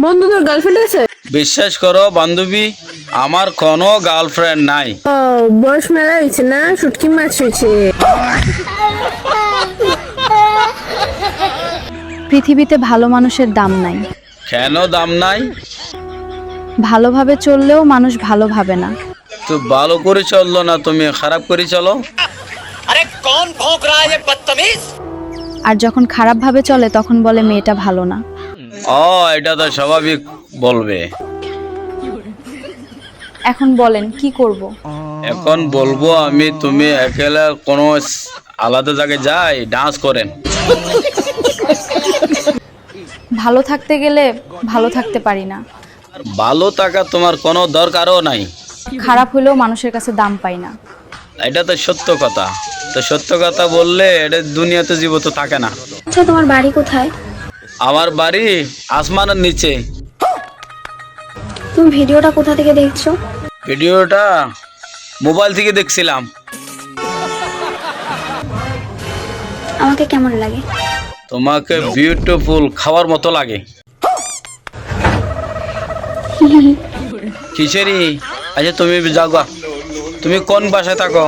বন্ধু তোর গার্লফ্রেন্ড আছে? বিশ্বাস করো বান্ধবী, আমার কোনো গার্লফ্রেন্ড নাই। ও, বয়স মেলা হয়েছে না, শুটকি মাছ হয়েছে। পৃথিবীতে ভালো মানুষের দাম নাই। কেন দাম নাই? ভালোভাবে চললেও মানুষ ভালো ভাবে না। তো ভালো করে চললো না, তুমি খারাপ করে চলো। আর যখন খারাপ ভাবে চলে তখন বলে মেয়েটা ভালো না। ও, এটা তো স্বাভাবিক বলবে। এখন বলেন কি করব? এখন বলবো আমি, তুমি একেলা কোনো আলাদা জায়গায় যাই ডান্স করেন। ভালো থাকতে গেলে ভালো থাকতে পারি না। আর ভালো থাকা তোমার কোনো দরকারও নাই। খারাপ হলেও মানুষের কাছে দাম পাই না। এটা তো সত্য কথা। তো সত্য কথা বললে এটা দুনিয়াতে জীবিত থাকে না। আচ্ছা, তোমার বাড়ি কোথায়? আমার বাড়ি আসমানের নিচে। তুমি ভিডিওটা কোথা থেকে দেখছো? ভিডিওটা মোবাইল থেকে দেখছিলাম। আমাকে কেমন লাগে? তোমাকে বিউটিফুল, খাওয়ার মতো লাগে। কিসেরি? আচ্ছা তুমি যাগা, তুমি কোন বাসায় থাকো?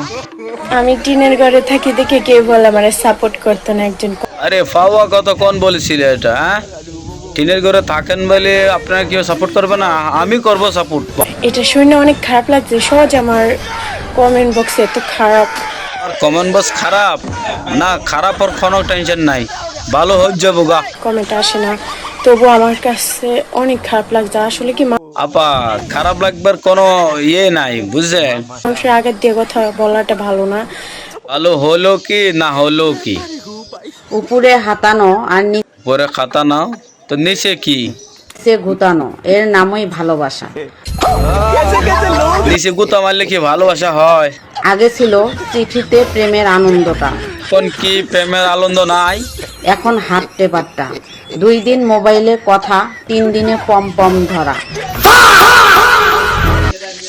আমি টিনের ঘরে থাকি দেখে কেউ বলে আমার সাপোর্ট করতো না একজন। আরে ফাওয়া কত কোন বলেছিলে এটা? হ্যাঁ, টিনের ঘরে থাকেন বলে আপনারা কেউ সাপোর্ট করবে না? আমি করব সাপোর্ট। এটা শুনে অনেক খারাপ লাগছে। সহজ আমার কমেন্ট বক্সে এত খারাপ। আর কমেন্ট বক্স খারাপ না, খারাপ আর কোনো টেনশন নাই, ভালো হয়ে যাবো গা। কমেন্ট আসে না, তবু আমার কাছে অনেক খারাপ লাগছে। আসলে কি আপা, খারাপ লাগবার কোনো ইয়ে নাই, বুঝলেন? মানুষের আগের দিয়ে কথা বলাটা ভালো না। ভালো হলো কি না হলো কি, উপরে হাতানো আর পরে খাতা নাও তো নিচে কি? নিচে গুতানো, এর নামই ভালোবাসা। নিচে গুতা মারলে কি ভালোবাসা হয়? আগে ছিল চিঠিতে প্রেমের আনন্দটা, এখন কি প্রেমের আনন্দ নাই? এখন হাত টেপারটা। 2 দিন মোবাইলে কথা, 3 দিনে পম পম ধরা।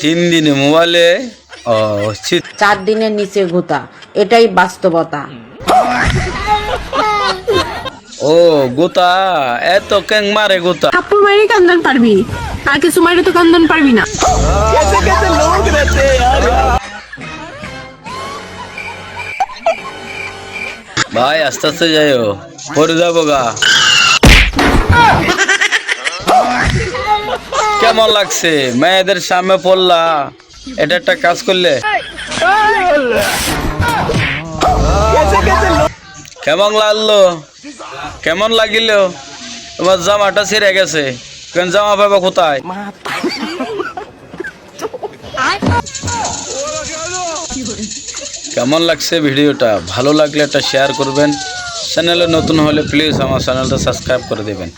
3 দিনে মোবাইলে, ও 4 দিনের নিচে গুতা, এটাই বাস্তবতা। ও গুতা এত কেং মারে গুতা? থাপ্পড় মারি কান্দন পারবি, আর কিছু মারি তো কান্দন পারবি না। ভাই আস্তে আস্তে যাইও, পরে যাবো গা। কেমন লাগছে মেয়েদের সামনে পড়লা? এটা একটা কাজ করলে কেমন লাগলো? কেমন লাগিল? তোমার জামাটা ছিঁড়ে গেছে, কেন জামা পাবো কোথায়? কেমন লাগছে ভিডিওটা? ভালো লাগলে একটা শেয়ার করবেন। চ্যানেলে নতুন হলে প্লিজ আমার চ্যানেলটা সাবস্ক্রাইব করে দেবেন।